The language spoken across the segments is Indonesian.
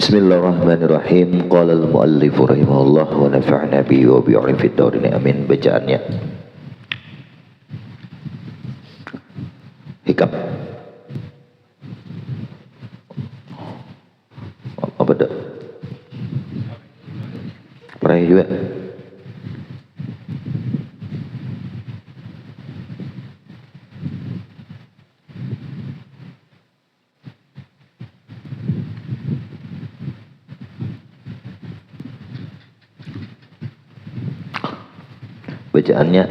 Bismillahirrahmanirrahim. Qala al-muallif rahimahullah wa nafa'na bihi wa bi'ilmihi fid darin amin. Bacaannya hikam apa dah? Pernah juga bacaannya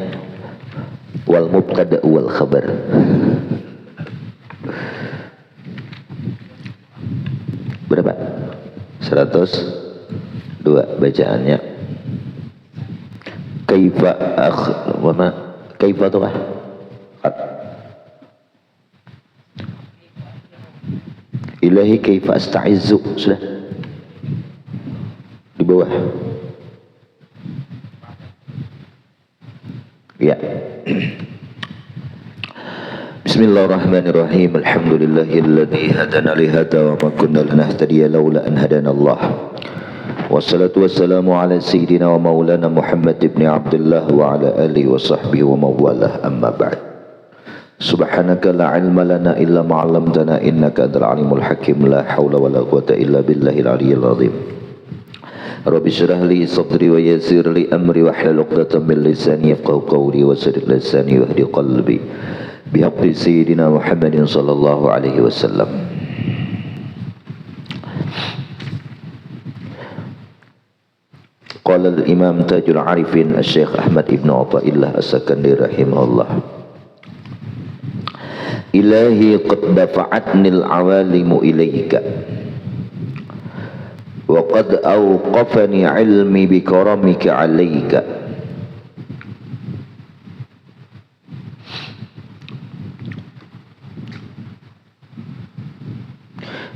wal mubtada wal khabar. Berapa? 102 bacaannya. Kaifa wama kaifa tuh kah? Ilahi kaifa asta'izzu sudah di bawah. Ya. Bismillahirrahmanirrahim. Alhamdulillahilladzi hadana li hadza wa ma kunna linahtadiya laula an hadana Allah. Wassalatu wassalamu ala sayyidina wa maulana Muhammad ibn Abdullah wa ala alihi wa sahbihi wa mawalah amma ba'd. Subhanaka la ilma lana illa ma 'allamtana innaka antal alimul hakim. La haula wala quwwata illa billahil aliyyil azim. Rabbi syrah li sadri wa yassir li amri wa hlul 'uqdatam min lisani yafqahu qawli wa saddid lisani wahdi qalbi bihaqqi sayyidina Muhammadin sallallahu alaihi wasallam. Qala al-imam Tajul Arifin Asy-Syaikh Ahmad Ibn Athaillah As-Sakandari rahimahullah. Ilahi qad dafa'atnil awalimu ilaika wa qad awqafani ilmi bi karamika alayka.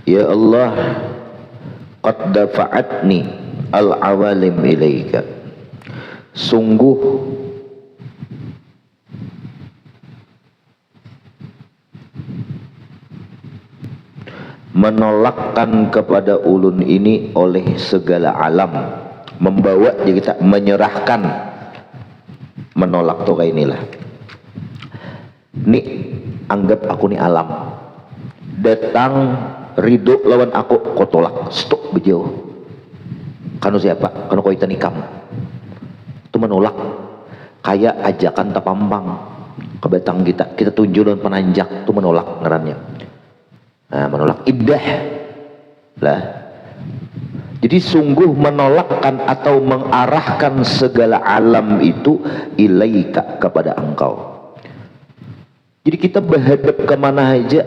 Ya Allah, qad dafa'atni al-awalim ilaika, sungguh menolakkan kepada ulun ini oleh segala alam, membawa kita menyerahkan, menolak tuh kayak inilah. Nih anggap aku nih alam, datang ridho lawan aku, kau tolak, stop bejauh. Kanu siapa? Kanu kau ikan ikam. Itu menolak. Kayak ajakan tapampang ke batang kita tunjulun penanjak, itu menolak ngarannya. Nah, menolak ibdah lah. Jadi sungguh menolakkan atau mengarahkan segala alam itu ilaika, kepada engkau. Jadi kita berhadap kemana aja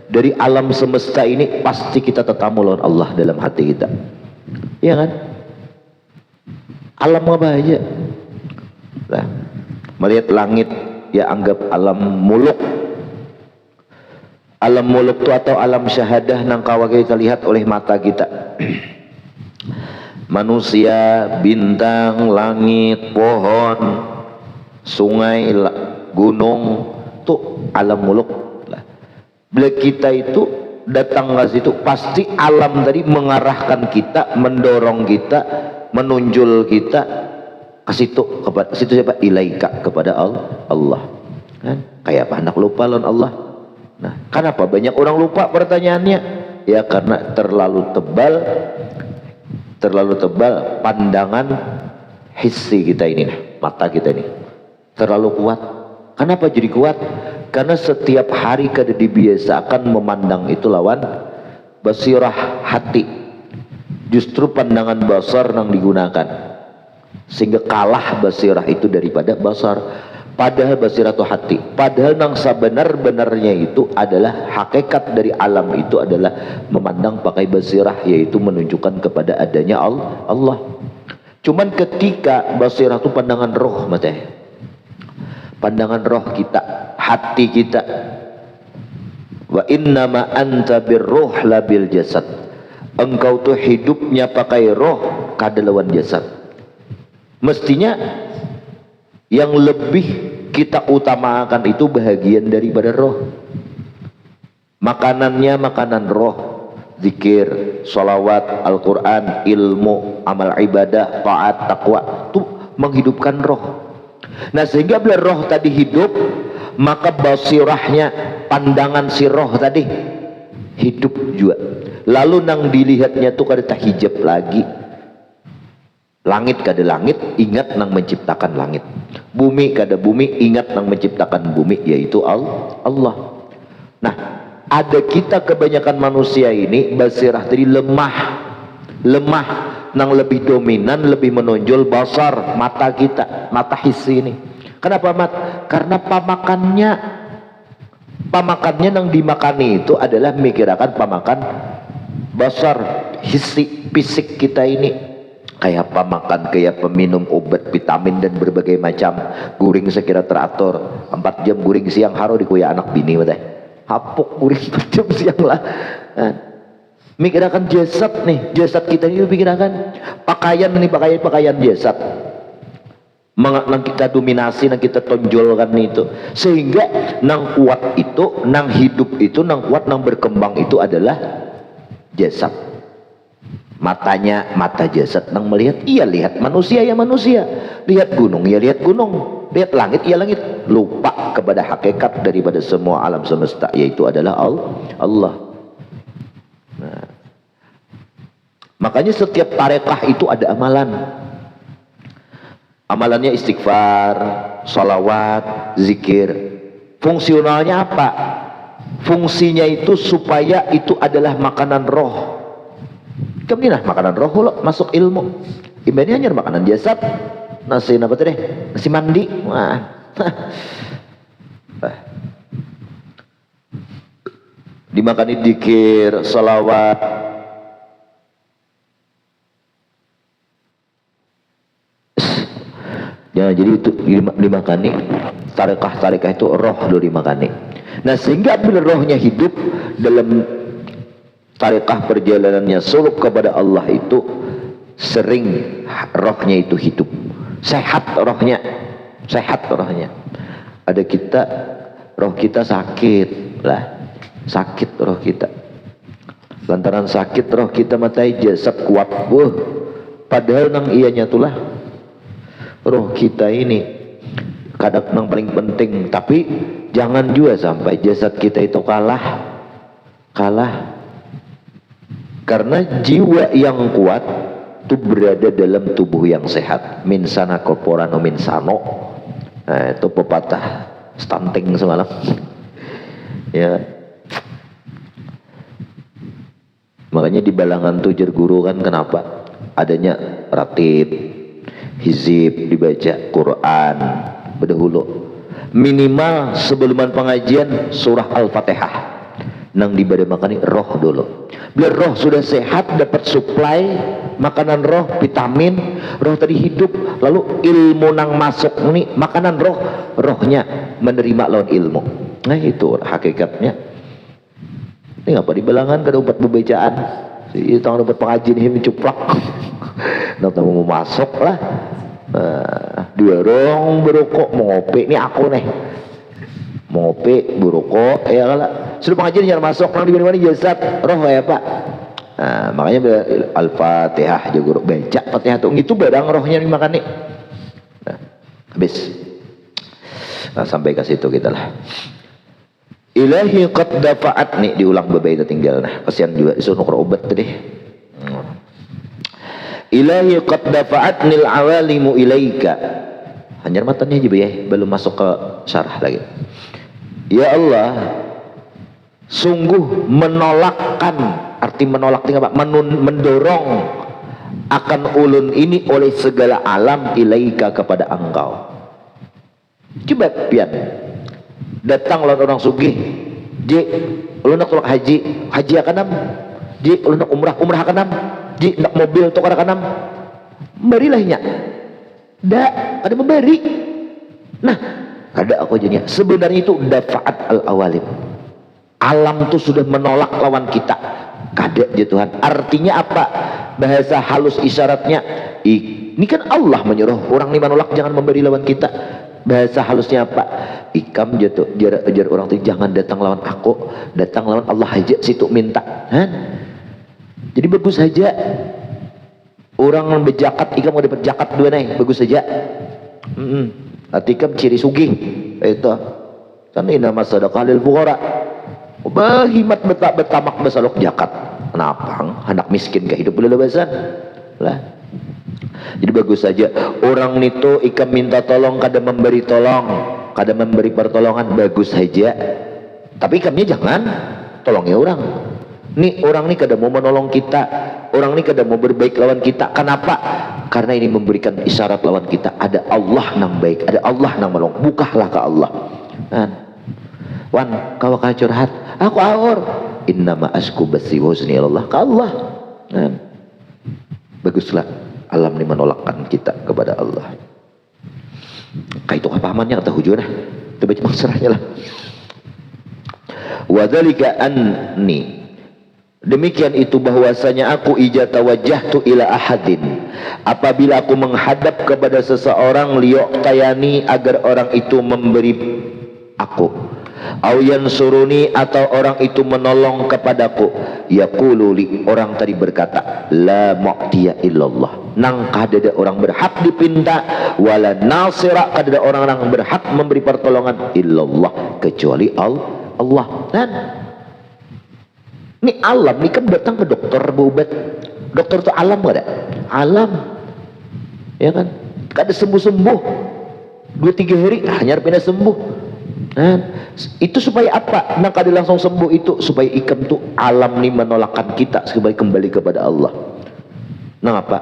dari alam semesta ini, pasti kita tetamu lawan Allah dalam hati kita, iya kan? Alam apa aja lah. Melihat langit ya anggap alam muluk. Alam muluk itu atau alam syahadah nang kawa kita lihat oleh mata kita. Manusia, bintang, langit, pohon, sungai, gunung, itu alam muluk lah. Bila kita itu datang ke situ, pasti alam tadi mengarahkan kita, mendorong kita, menunjul kita ke situ, kepada situ siapa? Ilaika, kepada Allah. Kan? Kayak apa anak lupa lawan Allah. Nah, kenapa banyak orang lupa pertanyaannya? Ya karena terlalu tebal pandangan hissi kita ini, mata kita ini terlalu kuat. Kenapa jadi kuat? Karena setiap hari kada dibiasakan memandang itu lawan basirah hati. Justru pandangan basar yang digunakan, sehingga kalah basirah itu daripada basar. Padahal basirah itu hati. Padahal yang sebenar-benarnya itu adalah hakikat dari alam itu adalah memandang pakai basirah, yaitu menunjukkan kepada adanya Allah. Cuman ketika basirah itu pandangan roh, pandangan roh kita, hati kita. Wa innama anta birruh la bil jasad. Engkau tuh hidupnya pakai roh, kada lawan jasad. Mestinya yang lebih kita utamakan itu bahagian daripada roh. Makanannya makanan roh, zikir, sholawat, Al-Quran, ilmu, amal ibadah, taat, takwa, itu menghidupkan roh. Nah sehingga bila roh tadi hidup, maka basirahnya, pandangan si roh tadi hidup juga. Lalu nang dilihatnya tuh kada hijab lagi. Langit kada langit, ingat nang menciptakan langit. Bumi kada bumi, ingat nang menciptakan bumi, yaitu Allah. Nah, ada kita kebanyakan manusia ini basirah tadi lemah nang lebih dominan, lebih menonjol basar, mata kita, mata hissi ini. Kenapa mat? Karena pamakannya nang dimakani itu adalah mikirakan pamakan basar, hissi, fisik kita ini. Kayak pamakan, kayak peminum obat vitamin dan berbagai macam. Guring sekira teratur 4 jam guring siang haro dikuya anak bini mateh. Hapuk guring 4 jam siang lah. Mikirakan jasad nih, jasad kita ini pikirakan pakaian nih, pakaian jasad. Nang kita dominasi, nang kita tonjolkan itu, sehingga nang kuat itu, nang hidup itu, nang kuat, nang berkembang itu adalah jasad. Matanya mata jasad nang melihat, iya lihat manusia ya manusia, lihat gunung ya lihat gunung, lihat langit ya langit, lupa kepada hakikat daripada semua alam semesta, yaitu adalah Allah. Nah, makanya setiap tarekah itu ada amalannya istighfar, salawat, zikir. Fungsionalnya apa? Fungsinya itu supaya itu adalah makanan roh. Kemudian makanan roh lo masuk ilmu. Ibaratnya hanya makanan jasad. Nasi apa tuh deh? Nasi mandi. Wah. Dimakani dzikir, salawat. Ya, jadi itu dimakani tarekah itu roh lo dimakani. Nah sehingga bila rohnya hidup dalam tarekah perjalanannya suluk kepada Allah itu, sering rohnya itu hidup, sehat rohnya. Ada kita, roh kita sakit lah, sakit roh kita. Lantaran sakit roh kita matai jasad kuat, padahal nang ianya tulah roh kita ini kadang nang paling penting. Tapi jangan juga sampai jasad kita itu kalah, karena jiwa yang kuat itu berada dalam tubuh yang sehat. Min sana corpora no min sano. Nah, itu pepatah stunting semalam. Ya. Makanya di balangan tuh jar guru kan kenapa? Adanya ratib, hizib dibaca, Quran berdahulu. Minimal sebelum pengajian surah Al-Fatihah. Nang dibaca makani roh dulu. Biar roh sudah sehat, dapat suplai makanan roh, vitamin, roh tadi hidup, lalu ilmu nang masuk nih makanan rohnya menerima lawan ilmu. Nah itu hakikatnya. Ini ngapa di balangan kada obat pembacaan, si tangan obat pengajian ini mencuplak. Nang tamu mau masuk lah, dua orang berokok mau ngopi, ini aku nih mau ngopi berokok ya lah. Sudah pengajian jangan masuk, nang di mana jasad roh ya pak. Nah, makanya Al-Fatihah juga guru baca Fatihah tuh itu barang rohnya dimakan nih. Nah, habis. Nah, sampai ke situ kita lah. Ilahi qad dafa'at nih diulang beberapa tinggal nah. Kasihan juga disuruh nuker obat tadi. Ilahi qad dafa'atnil awalimu ilaika. Hanya matanya aja ya, belum masuk ke syarah lagi. Ya Allah, sungguh menolakkan, arti menolak itu apa? Mendorong akan ulun ini oleh segala alam ilaika kepada engkau. Coba pian datang lawan orang sugih, ji ulun nak tolak haji akanam, ji ulun nak umrah akanam, ji nak mobil tukar akanam, berilah nya dak ada memberi. Nah ada aku jadinya sebenarnya itu dafaat al-awalim. Alam itu sudah menolak lawan kita. Kada ya Tuhan. Artinya apa? Bahasa halus isyaratnya. Ini kan Allah menyuruh orang ini menolak jangan memberi lawan kita. Bahasa halusnya apa? Ikam jatuh jar orang itu jangan datang lawan aku, datang lawan Allah aja situ minta. Jadi bagus saja orang berjakat, ikam mau dapat jakat dua nih, bagus saja. Arti ikam ciri sugih itu. Kan ini nama sedekah lil fuqara. Bahimat betamak basalok jakat. Kenapa? Anak miskin gak hidup boleh lebasan lah. Jadi bagus saja orang itu ikam minta tolong, kada memberi tolong, kada memberi pertolongan, bagus saja. Tapi ikamnya jangan tolongnya orang. Nih orang nih kada mau menolong kita, orang nih kada mau berbaik lawan kita. Kenapa? Karena ini memberikan isyarat lawan kita ada Allah nang baik, ada Allah nang menolong. Bukalah ke Allah. Wan, kau curhat, aku aur. Innama asku basi husni Allah, ke Allah. Baguslah alam ini menolakkan kita kepada Allah. Kayak itu pahamannya atau hujunah? Itu baca maksudnya lah. Wadzalika anni, demikian itu bahwasanya aku ijata wajjahtu ila ahadin, apabila aku menghadap kepada seseorang liyuqtayani, agar orang itu memberi aku, au yansuruni, atau orang itu menolong kepadaku, yaqulu li, orang tadi berkata, la mu'tiya illallah, nang kadada orang berhak dipinta, wala nasira, kadada orang yang berhak memberi pertolongan, illallah, kecuali Allah. Dan ini alam, ini kan datang ke dokter berobat, dokter itu alam gak ada? Alam, ya kan? Kada sembuh-sembuh 2-3 hari hanya pindah sembuh. Nah, itu supaya apa? Nah, kada langsung sembuh itu supaya ikam tuh alam nih menolakkan kita supaya kembali kepada Allah. Nah apa?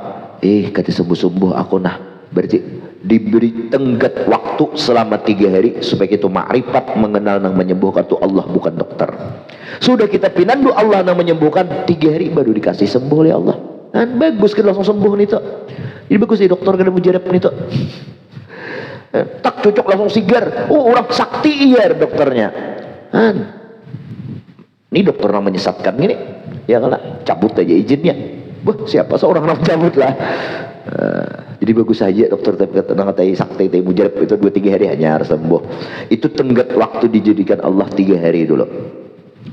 Kada sembuh-sembuh aku nah. Berarti diberi tenggat waktu selama 3 hari supaya kita makrifat mengenal nang menyembuhkan itu Allah, bukan dokter. Sudah kita pinandu Allah nang menyembuhkan, 3 hari baru dikasih sembuh oleh Allah. Kan bagus kita langsung sembuh nih tuh. Jadi bagus nih dokter kada mujarab nih tuh. Tak cocok langsung sigar. Orang sakti iya dokternya. Kan ini dokter yang menyesatkan gini, ya kan, cabut aja izinnya. Wah, siapa seorang yang cabut lah. Jadi bagus saja dokter tapi sakti tapi mujarab itu 2-3 hari hanya harus sembuh. Itu tenggat waktu dijadikan Allah 3 hari dulu.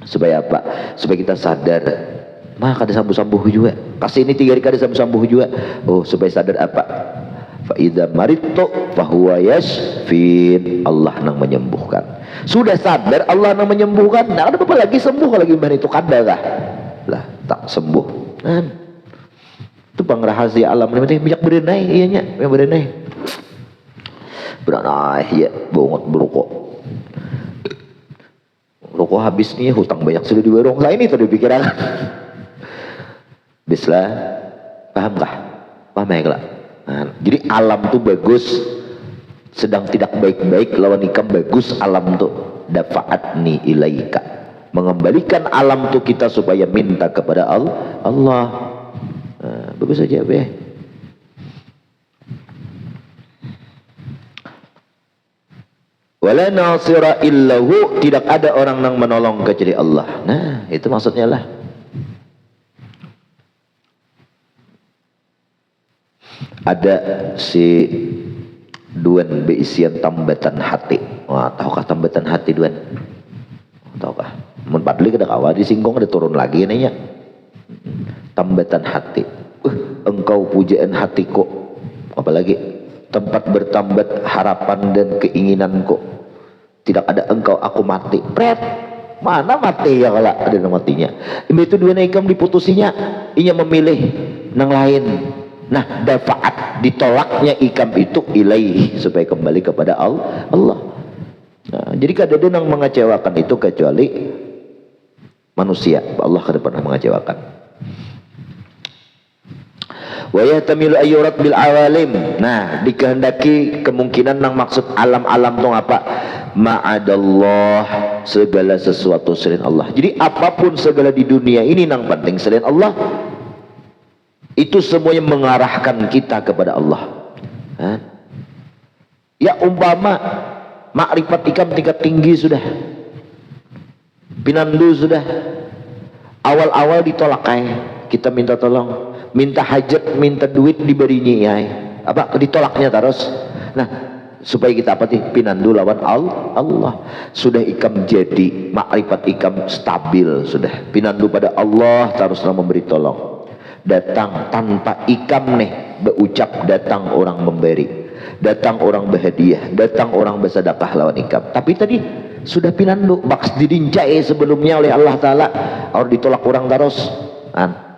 Supaya apa? Supaya kita sadar, mah kada sambuh-sambuh juga. Kasih ini 3 hari kada sambuh-sambuh juga. Supaya sadar apa? Fa idza maridtu fa huwa yashfin, Allah nang menyembuhkan. Sudah sadar Allah nang menyembuhkan, nah ada apa lagi sembuh lagi mbah itu kada kah? Lah tak sembuh. Itu pengrahasia alam ini penting bijak berenai ianya, yang berenai. Berenai ya, bongot berukok. Rokok habis nih, hutang banyak sudah di warung. Lah ini tuh dipikiran. Bislah, paham kah? Paham ya kelak? Nah, jadi alam tuh bagus, sedang tidak baik-baik lawan ikam bagus. Alam tuh dafa'atni ilaika, mengembalikan alam tuh kita supaya minta kepada Allah. Bagus saja be. Wala nasira illahu, tidak ada orang yang menolong kecuali Allah. Nah itu maksudnya lah. Ada si Duan beisian tambatan hati. Wah, tahukah tambatan hati Duan? Tahukah? Mun padli kada kawa disinggung ada turun lagi nih ya. Tambatan hati. Engkau pujaan hatiku. Apalagi tempat bertambat harapan dan keinginanku. Tidak ada engkau aku mati. Pret. Mana mati ya kalau ada matinya. Itu Duan ikam diputusinya. Inya memilih nang lain. Nah, dafaat ditolaknya ikam itu ilaihi supaya kembali kepada Allah. Nah, jadi kada ada yang mengecewakan itu kecuali manusia. Allah kada pernah mengecewakan. Wa yahtamilu ayyurat bil awalim. Nah, dikehendaki kemungkinan nang maksud alam-alam itu apa? Ma'adallah, segala sesuatu selain Allah. Jadi apapun segala di dunia ini nang penting selain Allah, itu semuanya mengarahkan kita kepada Allah. Ya umpama makrifat ikam tingkat tinggi sudah, pinandu sudah, awal-awal ditolak kita minta tolong, minta hajat, minta duit diberinya apa ditolaknya terus. Nah supaya kita apa sih? Pinandu lawan Allah. Sudah ikam jadi makrifat ikam stabil, sudah pinandu pada Allah teruslah memberi tolong. Datang tanpa ikam nih berucap, datang orang memberi, datang orang berhadiah, datang orang bersedekah lawan ikam. Tapi tadi sudah pinandu baks didincai sebelumnya oleh Allah Ta'ala, orang ditolak orang terus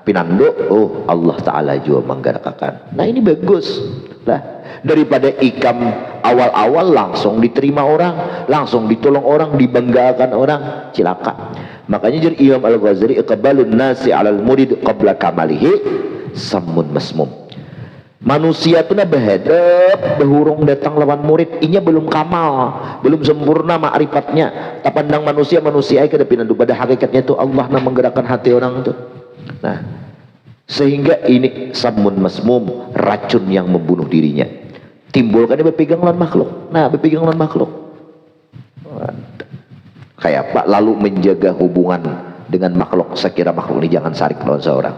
pinandu, oh Allah Ta'ala juga menggerakkan. Nah ini bagus lah, daripada ikam awal-awal langsung diterima orang, langsung ditolong orang, dibanggakan orang, cilaka. Makanya jadi Imam Al-Ghazali, iqbalun nasi 'alal murid qabla kamalihi sammun masmum. Manusia itu nah berhadap berhurung datang lawan murid, inya belum kamal, belum sempurna ma'rifatnya. Tak pandang manusia ai ke depan, pada hakikatnya itu Allah yang menggerakkan hati orang itu. Nah, sehingga ini sammun masmum, racun yang membunuh dirinya. Timbul karena berpegang lawan makhluk. Nah, berpegang lawan makhluk. Kayak apa? Lalu menjaga hubungan dengan makhluk, sekira makhluk ini jangan sarik lawan seorang.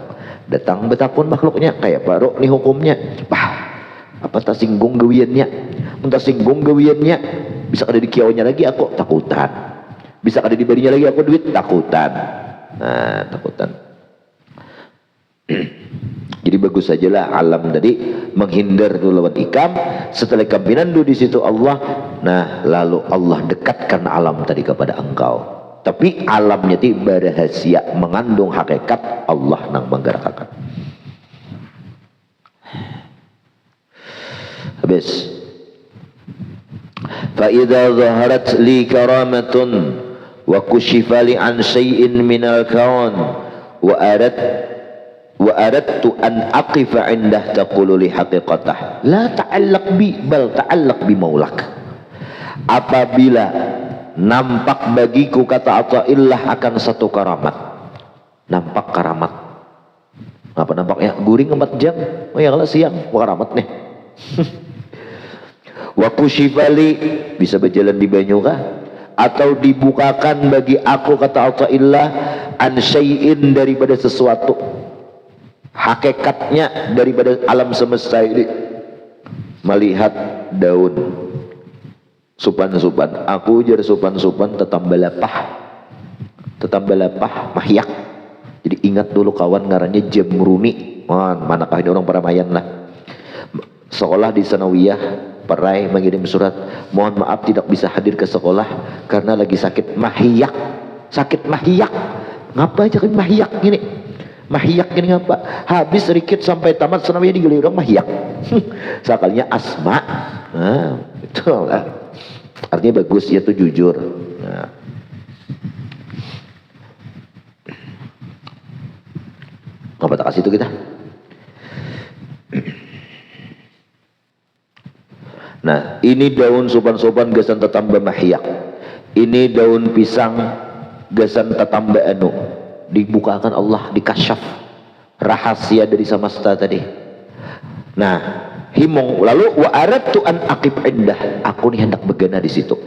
Datang betapun makhluknya, kayak apa? Rok nih hukumnya. Apa tak singgung gawiannya? Mentah singgung gawiannya, bisa ada di kiaunya lagi aku takutan. Bisa ada di barinya lagi aku duit takutan. Nah, takutan. Jadi bagus sajalah alam tadi menghindar dulu lawan ikam. Setelah ikam pinandu di situ Allah, nah lalu Allah dekatkan alam tadi kepada engkau. Tapi alamnya itu berhasil mengandung hakikat Allah nang menggerakkan. Habis. Fa idza zaharat li karamatun wa kushifa li an shay'in minal kaun wa aradtu an aqifa indah taqulu li haqiqatah la ta'allaq bi bal ta'allaq bi maulak. Apabila nampak bagiku kata Athaillah akan satu karamat, nampak karamat, apa nampaknya guring 4 jam, oh ya kalau siang karamat nih. Wa kushifali, bisa berjalan di banyu kah? Atau dibukakan bagi aku kata Athaillah an syai'in, daripada sesuatu, hakikatnya daripada alam semesta ini. Melihat daun supan-supan, aku jar supan-supan tetambah lapah mahyak. Jadi ingat dulu kawan ngarannya Jamruni, manakah ini orang Paramayan lah. Sekolah di Sanawiyah Perai mengirim surat, mohon maaf tidak bisa hadir ke sekolah karena lagi sakit mahyak. Ngapa aja kan mahyak gini? Mahyak gini ngapa? Habis sedikit sampai tamat Sanawiyah digeli orang mahyak. Sakalnya asma. Nah, betul lah. Artinya bagus, ya tuh jujur. Nah. Ngapa tak kasih itu kita? Nah, ini daun sopan-sopan gasan tetambah mahyak. Ini daun pisang gasan tetambah anu. Dibukakan Allah, dikasyaf rahasia dari semesta tadi. Nah, himong lalu wa aradtu an aqib indah. Aku nih hendak begana di situ.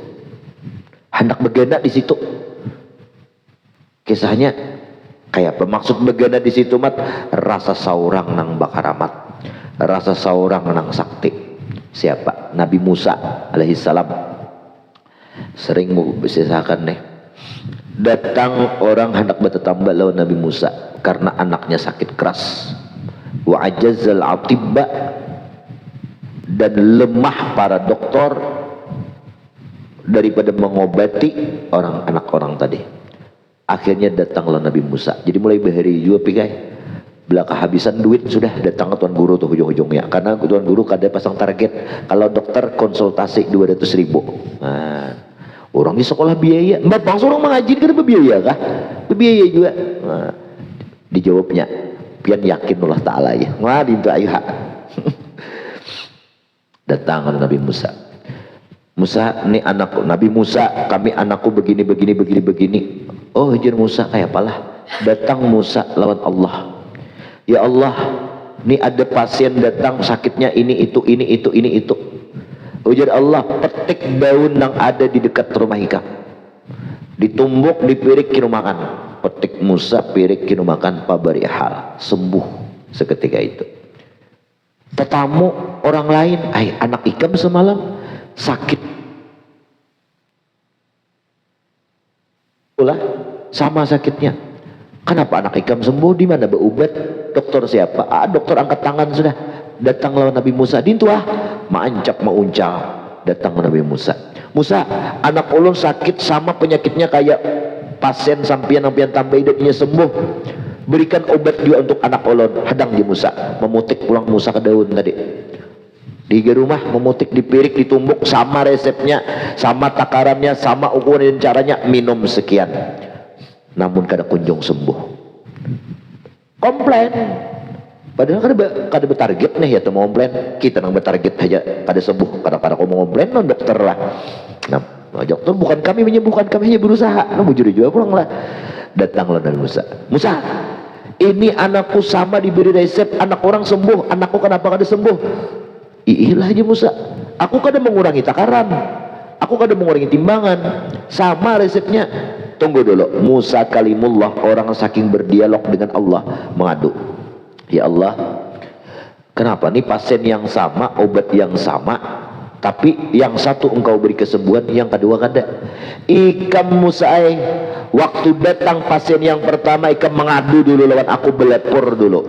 Kisahnya kayak apa? Maksud begana di situ mat rasa saurang nang bakaramat, rasa saurang nang sakti. Siapa? Nabi Musa alaihissalam. Sering bersisakan nih. Datang orang hendak bertetambah lawan Nabi Musa karena anaknya sakit keras. Wa ajazal atibba, dan lemah para dokter daripada mengobati anak orang tadi. Akhirnya datanglah Nabi Musa. Jadi mulai bahari juga pikai. Belakang habisan duit sudah datang ke Tuan Guru tuh ujung-ujungnya. Karena Tuan Guru kada pasang target. Kalau dokter konsultasi 200.000. Nah, orang di sekolah biaya. Mbak bang seorang mengaji kan berbiaya kah? Berbiaya juga. Nah, dijawabnya, pian yakin Allah Ta'ala ya. Wah, dintu ayu hak. Datang Nabi Musa. Musa, ini anakku. Nabi Musa, kami anakku begini. Oh, hijir Musa kayak apalah. Datang Musa lawan Allah. Ya Allah, ini ada pasien datang sakitnya ini itu. Ujar Allah, petik daun yang ada di dekat rumah ikam, ditumbuk dipirik kinu makan. Petik Musa pirik kinu makan, pabari hal sembuh seketika itu. Tetamu orang lain, anak ikam semalam sakit pula sama sakitnya. Kenapa anak Ikam sembuh? Di mana berobat? Dokter siapa? Dokter angkat tangan sudah. Datang lawan Nabi Musa. Dintu maancap mauncal. Datang Nabi Musa. Musa, anak ulun sakit sama penyakitnya kayak pasien sampian tambah hidupnya sembuh. Berikan obat juga untuk anak ulun. Hadang di Musa. Memutik pulang Musa ke daun tadi. Di rumah memutik, dipirik, ditumbuk, sama resepnya, sama takarannya, sama ukuran dan caranya, minum sekian. Namun kada kunjung sembuh. Komplain. Padahal kada bertarget nih ya tuh mau komplain. Kita nang bertarget aja kada sembuh. Kada mau komplain non dokter lah. Nah, dokter bukan kami menyembuhkan, kami hanya berusaha. Nah, bujur juga pulang lah. Datanglah Nabi Musa. Musa, ini anakku sama diberi resep, anak orang sembuh, anakku kenapa kada sembuh? Iyalah aja Musa, aku kada mengurangi takaran, aku kada mengurangi timbangan, sama resepnya. Tunggu dulu. Musa kalimullah, orang saking berdialog dengan Allah, mengadu, ya Allah, kenapa nih pasien yang sama, obat yang sama, tapi yang satu engkau beri kesembuhan, yang kedua kada. Ikam Musa, waktu datang pasien yang pertama, ikam mengadu dulu lawan aku, belepor dulu,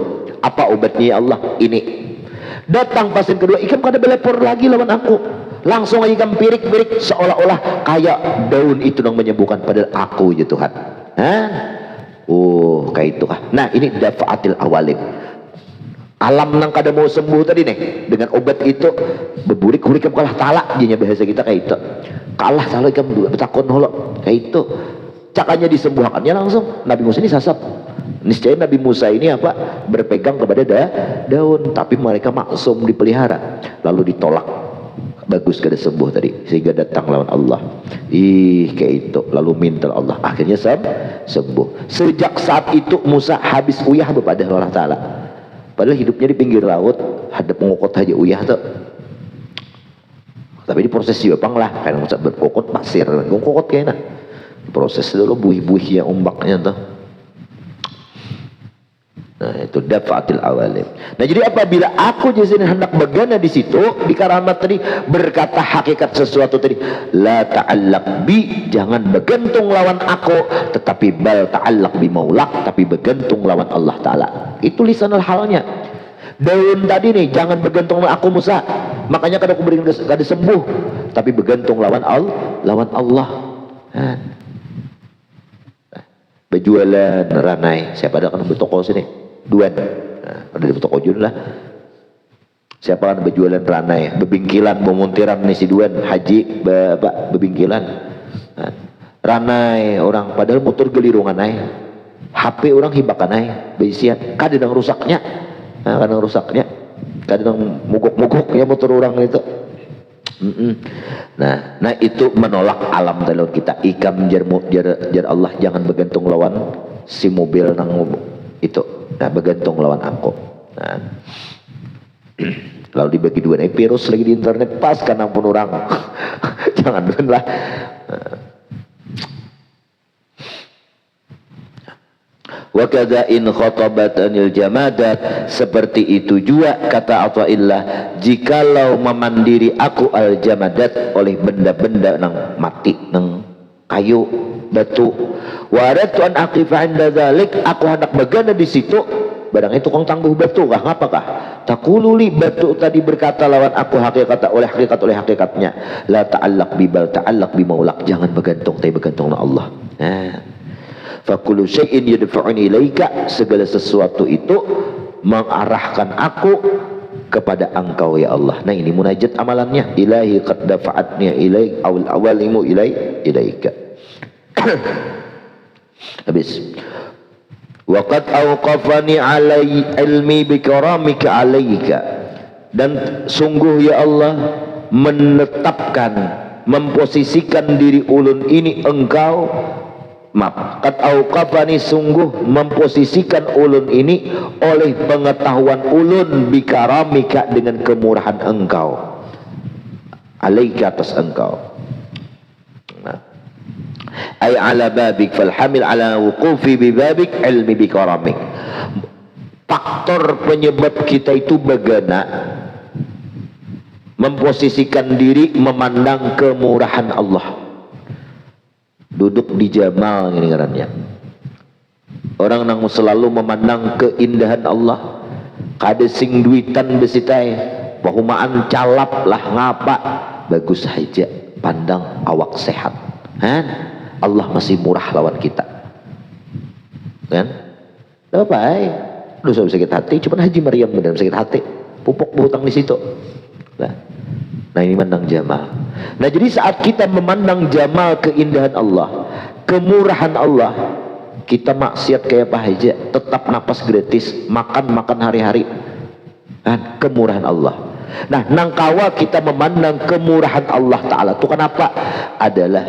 apa obatnya ya Allah? Ini. Datang pasien kedua, ikam kada belepor lagi lawan aku, langsung aja ikam pirik-pirik seolah-olah kayak daun itu yang menyembuhkan, padahal aku ya Tuhan. Kayak itu kah? Nah, ini dafaatil awalim. Alam nang kada mau sembuh tadi nih, dengan obat itu beburik ikam kalah talak, jadinya bahasa kita kayak itu. Kalah salah ikam betakon holo kayak itu. Cakanya disembuhkannya langsung. Nabi Musa ini sasap. Niscaya Nabi Musa ini apa? Berpegang kepada daun, tapi mereka maksum dipelihara. Lalu ditolak. Bagus kada sembuh tadi, sehingga datang lawan Allah. Kayak itu. Lalu minta Allah. Akhirnya sembuh. Sejak saat itu Musa habis uyah kepada Allah Ta'ala. Padahal hidupnya di pinggir laut, hadap mengukut aja uyah tuh. Tapi di proses juga pang lah, karena Musa berkokot pasir, ngukut kayaknya. Proses dulu buih-buih yang ombaknya tuh. Nah, itu dafaatil awalim. Nah, jadi apabila aku jadi hendak begana di situ, di karamat tadi berkata hakikat sesuatu tadi, la ta'allaq bi, jangan bergantung lawan aku, tetapi bal ta'allaq bi maulak, tapi bergantung lawan Allah Ta'ala. Itu lisanul halnya. Daun tadi nih, jangan bergantung lawan aku Musa, makanya kada aku berikan kada sembuh, tapi bergantung lawan Allah. Berjualan ranai, siapa ada kan bertoko sini? Duan, ada di toko jun lah. Siapa kan berjualan ranai, bebingkilan, memuntiran nih si Duan, haji, bebingkilan. Ranai orang, padahal motor gelirungan naik, HP orang hibakan naik, beisian, kadang rusaknya, kadang mogok ya motor orang itu. Nah itu menolak alam dalam kita. Ikam jar Allah, jangan bergantung lawan si mobil nang itu. Nah, bergantung lawan aku. Nah, lalu dibagi dua, virus lagi di internet pas karena pun orang. Jangan lah. Wa kadza in khatabat anil jamadat, seperti itu juga kata Athaillah, jikalau memandiri aku al jamadat oleh benda-benda nang mati, nang kayu, batu, waratu an aqifa inda dzalik, aku hendak begana di situ, barang itu kong tangguh batu kah ngapakah? Taqululi, batu tadi berkata lawan aku hakikat oleh hakikatnya, la ta'allaq bi bal ta'allaq bi maulak, jangan bergantung tapi bergantung Allah. Fa kullu syai'in yadfa'uni ilaika, segala sesuatu itu mengarahkan aku kepada engkau ya Allah. Nah, ini munajat amalannya, ilahi qad dafa'atni ilaik awal awalimu ilaika. Habis. Wa qad awqafani alai ilmi bi karamika alaika, dan sungguh ya Allah menetapkan, memposisikan diri ulun ini engkau, qad awqafani, sungguh memposisikan ulun ini oleh pengetahuan ulun, bi karamika, dengan kemurahan engkau, alaika, atas engkau. Ay ala babik fal hamil ala wuqufi bi babik ilmi bi karamik. Faktor penyebab kita itu begana memposisikan diri memandang kemurahan Allah. Duduk di jamal ini ngarannya. Orang nang selalu memandang keindahan Allah. Kada sing duitan besitai, pahumaan calap lah ngapa, bagus saja pandang awak sehat. Kan? Allah masih murah lawan kita. Kan? Apa? Dosa sakit hati, cuman Haji Maryam benar sakit hati. Pupuk berhutang di situ. Nah ini memandang jamal. Nah jadi saat kita memandang jamal keindahan Allah, kemurahan Allah, kita maksiat kayak apa aja, tetap napas gratis, makan hari-hari, kan kemurahan Allah. Nah nangkawa kita memandang kemurahan Allah Ta'ala itu kenapa? Adalah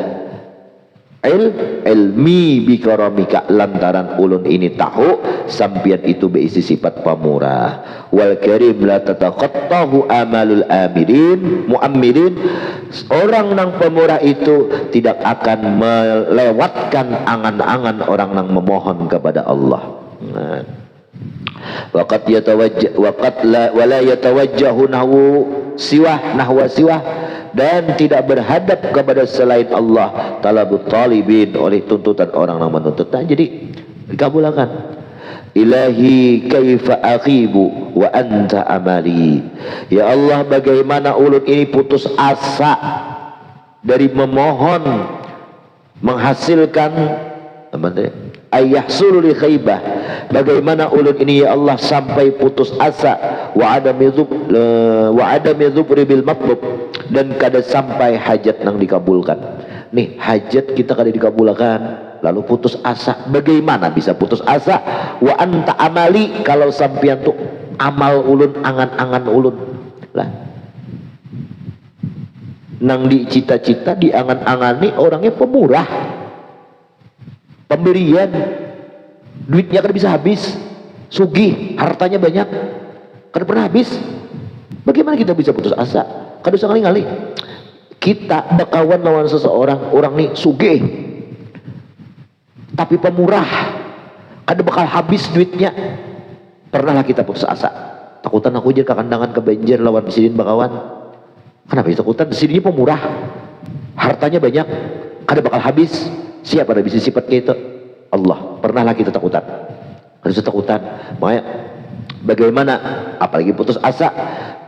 ilmi bikaramika, lantaran ulun ini tahu sampian itu berisi sifat pemurah. Wal karim la tatakhattahu amalul muammirin. Orang nang pemurah itu tidak akan melewatkan angan-angan orang nang memohon kepada Allah. Waqad wala yatawajjahu nahwa siwah, dan tidak berhadap kepada selain Allah talabut talibin, oleh tuntutan orang yang menuntut. Nah, jadi dikabulkan. Ilahi kaifa aqibu wa anta amali. Ya Allah, bagaimana ulun ini putus asa dari memohon menghasilkan ayahsul li khaybah. Bagaimana ulun ini ya Allah sampai putus asa wa adam yadhubri bil matlub, dan kada sampai hajat nang dikabulkan. Nih hajat kita kada dikabulkan, lalu putus asa. Bagaimana bisa putus asa? Wa anta amali, kalau sampian tuh amal ulun, angan-angan ulun lah nang di cita-cita, di angan-angan nih orangnya pemurah, pemberian, duitnya kada bisa habis, sugih, hartanya banyak, kada pernah habis. Bagaimana kita bisa putus asa? Kada usah ngali-ngali kita berkawan lawan seseorang, orang nih sugih tapi pemurah, kada bakal habis duitnya, pernahlah kita putus asa. Takutan aku jadi kekandangan ke banjir lawan sidin bakawan. Kenapa itu takutan? Sidinnya pemurah, hartanya banyak, kada bakal habis. Siapa ada bisa sifat kayak itu? Allah. Pernahlah kita takutan, harus takutan. Makanya bagaimana apalagi putus asa,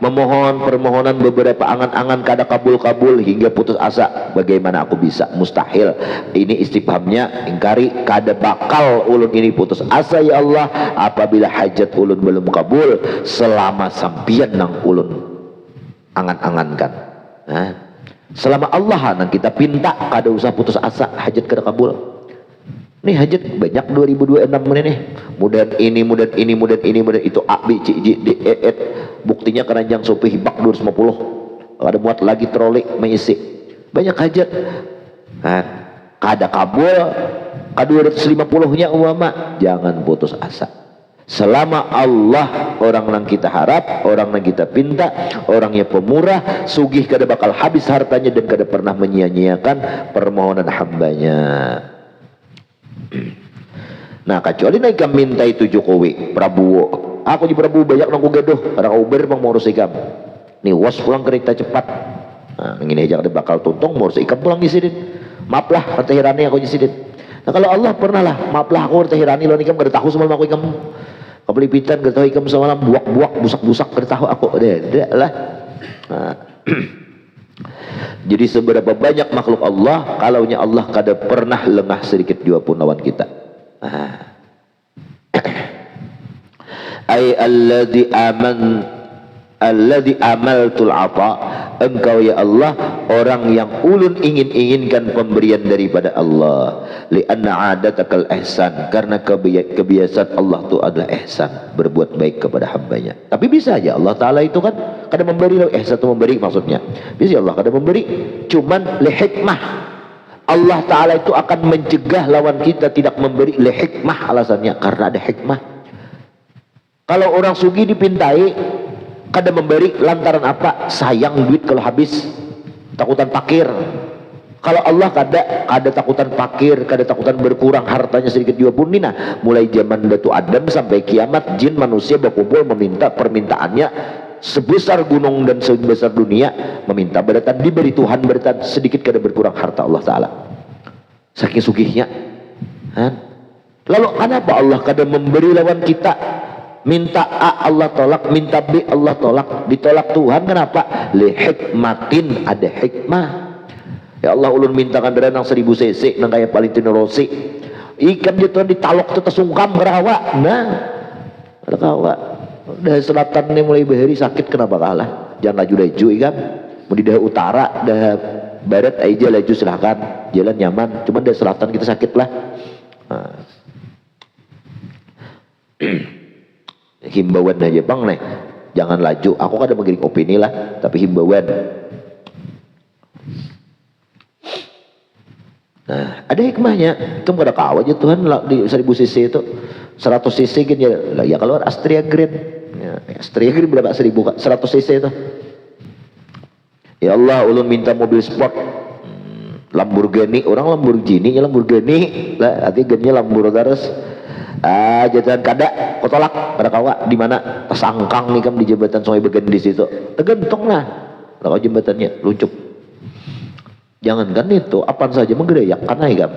memohon permohonan beberapa angan-angan kada kabul-kabul hingga putus asa. Bagaimana aku bisa? Mustahil. Ini istifhamnya ingkari, kada bakal ulun ini putus asa ya Allah apabila hajat ulun belum kabul selama sampian nang ulun angan-angankan. Nah, selama Allah nang kita pinta, kada usah putus asa, hajat kada kabul. Nih hajat banyak 2026 nih. Mudahan ini, mudahan ini, mudahan ini, mudahan itu, A, B, C, J, D, E, F. Buktinya keranjang Sopi hibak 250. Ada muat lagi troli mengisi. Banyak hajat. Nah, kada kabul, kada 250-nya umama, jangan putus asa. Selama Allah orang yang kita harap, orang yang kita pinta, orangnya pemurah, sugih, kada bakal habis hartanya, dan kada pernah menyia-nyiakan permohonan hambanya. Nah kecuali naik minta itu Jokowi, Prabowo, aku di Prabowo banyak nang gaduh, karena Uber bang mau urus ikam. Nih was pulang kereta cepat. Nah ini aja kada bakal tuntung, mau urus ikam pulang disidin. Maaf lah kata hirani aku disidin. Nah kalau Allah pernah lah, maaf lah aku kata hirani lo ikam kada tahu semalam aku ikam. Kepelipitan kada tahu ikam semalam, buak-buak, busak-busak kada tahu aku. Deh lah. Nah. Jadi seberapa banyak makhluk Allah, kalaunya Allah kada pernah lengah sedikit jua pun lawan kita. Ay alladzi amaltul ata, engkau ya Allah orang yang ulun inginkan pemberian daripada Allah. Lianna adatakal ihsan, karena kebiasaan Allah itu adalah ihsan, berbuat baik kepada hambanya. Tapi bisa aja Allah Ta'ala itu kan kada memberi, ihsan itu memberi maksudnya. Bisa Allah kada memberi, cuman li hikmah. Allah Ta'ala itu akan mencegah lawan kita tidak memberi li hikmah, alasannya karena ada hikmah. Kalau orang sugi dipintai kada memberi lantaran apa? Sayang duit kalau habis, takutan pakir. Kalau Allah kada takutan pakir, kada takutan berkurang hartanya sedikit juga pun. Nina mulai zaman Datu Adam sampai kiamat, jin manusia berkumpul meminta permintaannya sebesar gunung dan sebesar dunia, meminta beratan, diberi Tuhan beratan, sedikit kada berkurang harta Allah Ta'ala, saking sugihnya. Lalu kenapa Allah kada memberi lawan kita? Minta A Allah tolak, minta B Allah tolak, ditolak Tuhan. Kenapa? Li hikmatin, ada hikmah. Ya Allah, ulun mintakan berenang 1000 cc nang kaya Valentino Rossi, ikan dia tuh ditalok tuh tersungkam kerawa. Nah kerawa dah selatan nih mulai bahari sakit, kenapa kalah? Jangan laju-laju ikan. Mau di daerah utara, dah barat aja laju silahkan, jalan nyaman. Cuman dari selatan kita sakit lah. Himbauan aja bang nih, jangan laju. Aku kan ada mengirim opini lah, tapi himbauan. Nah, ada hikmahnya. Itu pada kau aja Tuhan di 1000 cc itu 100 cc gitu ya. Ya kalau Astrea Green, ya, Astrea Green berapa 1000 100 cc itu. Ya Allah, ulun minta mobil sport, Lamborghini, orang Lamborghini ya Lamborghini lah, artinya gennya Lamborghini terus. Jatuhan kada kau tolak pada kawa di mana tersangkang nih kam di jembatan Sungai Begen di situ, tergentong lah kalau jembatannya luncuk. Jangankan itu, apaan saja menggereyak karena ikam.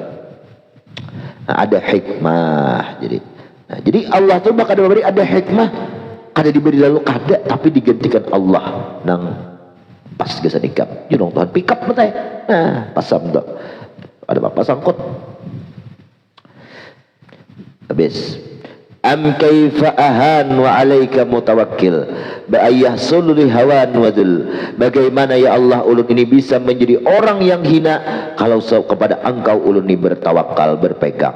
Ada hikmah. Jadi Allah tuh bakal diberi ada hikmah, kada diberi lalu kada, tapi digantikan Allah nang pas gesan ikam. Junong Tuhan pick up betai. Nah pasang dok, ada apa sangkut. Habis. Am kaifa ahan wa alaika mutawakkil ba'ayyah sulli hawan wadul. Bagaimana ya Allah ulun ini bisa menjadi orang yang hina kalau kepada engkau ulun ini bertawakal, berpegang.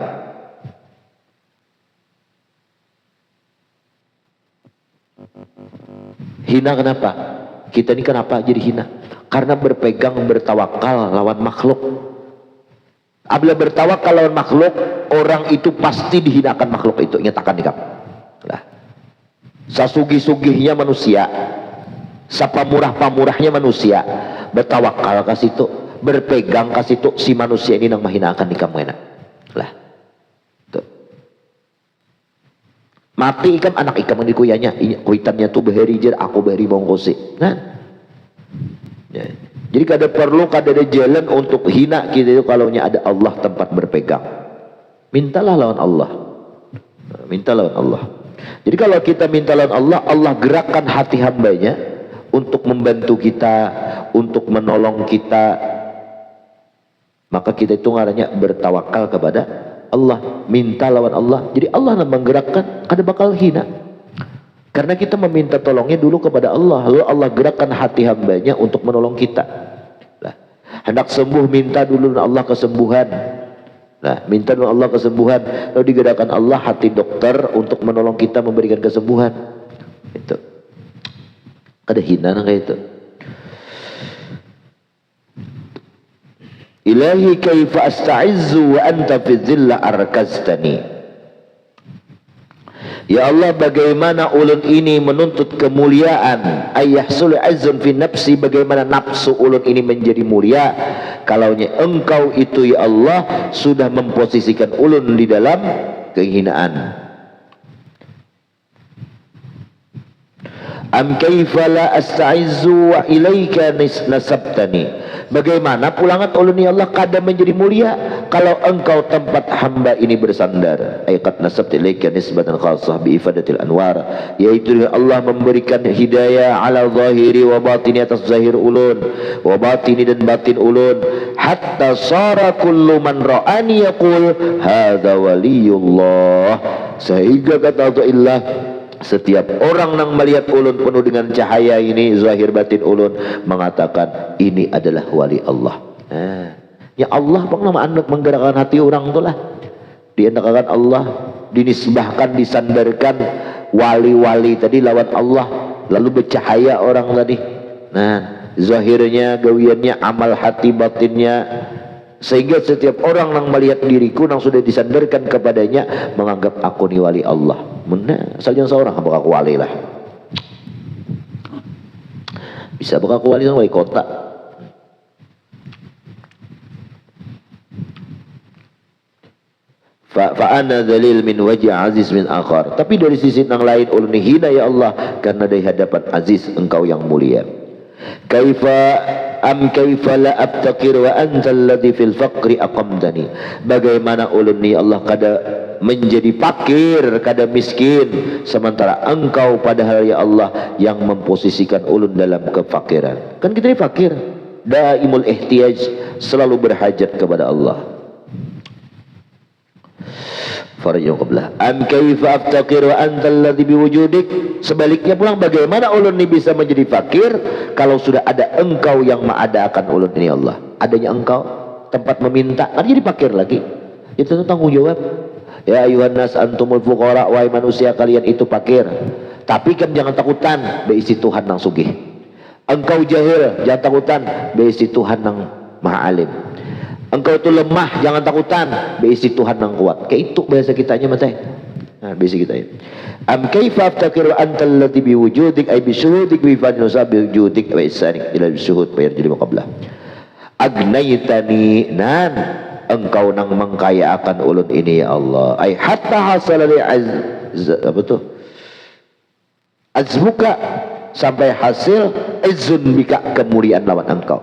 Hina kenapa? Kita ini kenapa jadi hina? Karena berpegang, bertawakal lawan makhluk. Apabila bertawakal lawan makhluk, orang itu pasti dihinakan makhluk itu. Nyatakan nih kamu. Nah, sasugih-sugihnya manusia, sapamurah-pamurahnya manusia, bertawakal ke situ, berpegang ke situ, si manusia ini nang mahinakan di kamu enak. Lah, tuh. Mati ikam anak ikam yang dikuyanya, kuitannya tuh beheri jer, aku beheri bongkosi. Nah, ya. Jadi kada perlu kada ada jalan untuk hina kita itu kalau ada Allah tempat berpegang. Mintalah lawan Allah. Minta lawan Allah. Jadi kalau kita minta lawan Allah, Allah gerakkan hati hambanya untuk membantu kita, untuk menolong kita. Maka kita itu ngarannya bertawakal kepada Allah, minta lawan Allah. Jadi Allah yang menggerakkan, kada bakal hina. Karena kita meminta tolongnya dulu kepada Allah, lalu Allah gerakkan hati hambanya untuk menolong kita. Nah, hendak sembuh minta dulu Allah kesembuhan. Nah, minta dulu Allah kesembuhan, lalu digerakkan Allah hati dokter untuk menolong kita memberikan kesembuhan. Itu. Ada hina kayak itu. Ilahi kaifa asta'izzu wa anta fi dhilla arkaztani. Ya Allah, bagaimana ulun ini menuntut kemuliaan, ayyahsul izzun fi nafsi, bagaimana nafsu ulun ini menjadi mulia kalaunya engkau itu ya Allah sudah memposisikan ulun di dalam kehinaan. Am kaifa la asta'izzu wa ilaika nasabtani. Bagaimana pulangan ulun ya Allah kada menjadi mulia kalau engkau tempat hamba ini bersandar. Ayat nasabta ilaika nisbatan khassah bi ifadatil anwar, yaitu Allah memberikan hidayah ala zahiri wa batini, atas zahir ulun wa batini dan batin ulun, hatta sara kullu man ra'ani yaqul hadza waliyullah, sehingga kata Allah, setiap orang yang melihat ulun penuh dengan cahaya ini, zahir batin ulun mengatakan ini adalah wali Allah. Ya Allah bang nama anak menggerakkan hati orang itulah, diandalkan Allah, dinisbahkan, disandarkan wali-wali tadi lawan Allah, lalu bercahaya orang tadi. Nah, zahirnya, gawiannya, amal hati batinnya, sehingga setiap orang yang melihat diriku yang sudah disandarkan kepadanya menganggap aku ni wali Allah. Mana saja seorang apakah aku wali lah, bisa apakah aku wali sama wali kota. fa ana dzalil min wajhi aziz min akhar. Tapi dari sisi yang lain ulun hina ya Allah karena dari hadapan aziz engkau yang mulia. Kaifa la abtakir wa anta alladhi fil faqri aqamtani. Bagaimana ulun ni Allah kada menjadi fakir, kada miskin, sementara engkau padahal ya Allah yang memposisikan ulun dalam kefakiran. Kan kita ini fakir, daimul ihtiyaj, selalu berhajat kepada Allah. Farajun qablah am kaifa aftaqir wa anta alladhi biwujudik. Sebaliknya pulang, bagaimana ulun ini bisa menjadi fakir kalau sudah ada engkau yang mengadakan ulun ini Allah. Adanya engkau tempat meminta, kan jadi fakir lagi. Itu tanggung jawab. Ya ayuhan nas antumul fuqara, wahai manusia kalian itu fakir. Tapi kan jangan takutan, beisi Tuhan nang sugih. Engkau jahil, jangan takutan, beisi Tuhan nang maha alim. Engkau itu lemah, jangan takutan, beisi Tuhan yang kuat. Kayak itu bahasa kitanya mata. Nah, bahasa kita ini. Am kaifa aftakir anta allati biwujudik ay bisyuhudik bi fadlika biwujudik wa ihsanik ila bisyuhud bayar jadi qablah. Agnaitani nan engkau nang mengkaya akan ulun ini ya Allah. Ay hatta hasala li apa tuh? Azmuka, sampai hasil izzun bika, kemuliaan lawan engkau.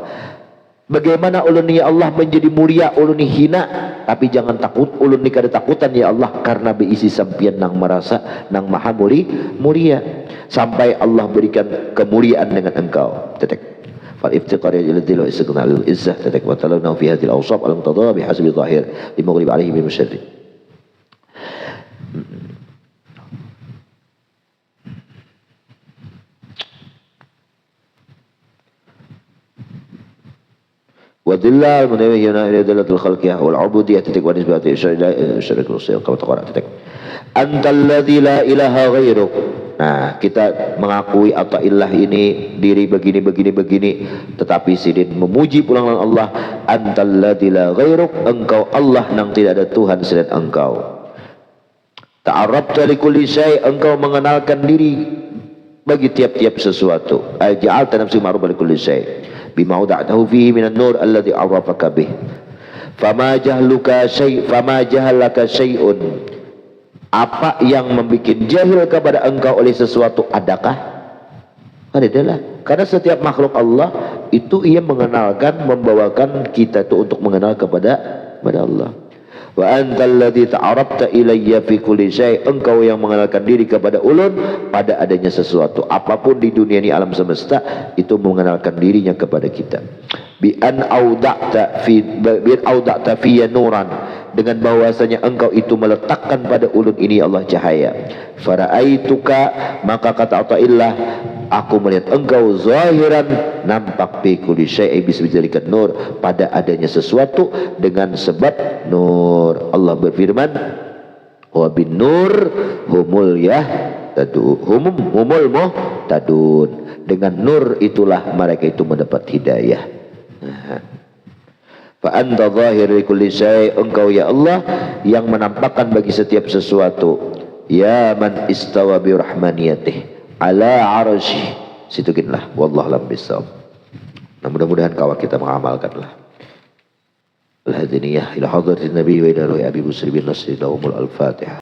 Bagaimana ulun ni ya Allah menjadi mulia, ulun ni hina, tapi jangan takut, ulun ni kada takutan ya Allah karena berisi sampian nang merasa nang maha mulia, sampai Allah berikan kemuliaan dengan engkau. Tetek fal iftiqar ila dzil wa istighna lil izzah tetek wa talawna fi hadhihi al awsaf al muqtada bi hasbi zahir li maghrib alaihi bil musyarri. Wadillah munawiyana ila dalatul khalqiyah wal ubudiyah titik wa nisbati syirik rusul kama taqara titik antal ladzi la ilaha ghairuk. Nah, kita mengakui apa ilah ini diri begini, tetapi sidin memuji pulang Allah. Antal ladzi la ghairuk, engkau Allah nang tidak ada Tuhan selain engkau. Ta'arrabta likulli syai', engkau mengenalkan diri bagi tiap-tiap sesuatu. Ja'alta nafsi ma'rufan likulli syai'. Bima uda'tahu fihi minan nur alladhi arrafaka bih. Fama jahlaka syai'un. Apa yang membuat jahil kepada engkau oleh sesuatu adakah? Adalah. Karena setiap makhluk Allah itu ia mengenalkan, membawakan kita itu untuk mengenal kepada Allah. Wa antal ladzi ta'arabta ilayya fi kulli syai', engkau yang mengenalkan diri kepada ulun pada adanya sesuatu apapun di dunia ini alam semesta itu mengenalkan dirinya kepada kita. Bi an auda'ta fi nuran, dengan bahwasanya engkau itu meletakkan pada ulun ini Allah cahaya. Faraaituka, maka kata Athaillah, aku melihat engkau zahiran, nampak bi kulli syai' bismillahir nur, pada adanya sesuatu dengan sebab nur. Allah berfirman, wa bin nur humul muhtadun. Dengan nur itulah mereka itu mendapat hidayah. Fa anta zahir li kulli syai', engkau ya Allah yang menampakkan bagi setiap sesuatu. Ya man istawa bi rahmaniyatih ala arsy. Situkinlah wallahu a'lam bissawab. Nah, mudah-mudahan kawan kita mengamalkanlah. Al-hadiniyah ila hadratin nabi wa ila ruhi abi muslimin nasri lahumul al-fatihah.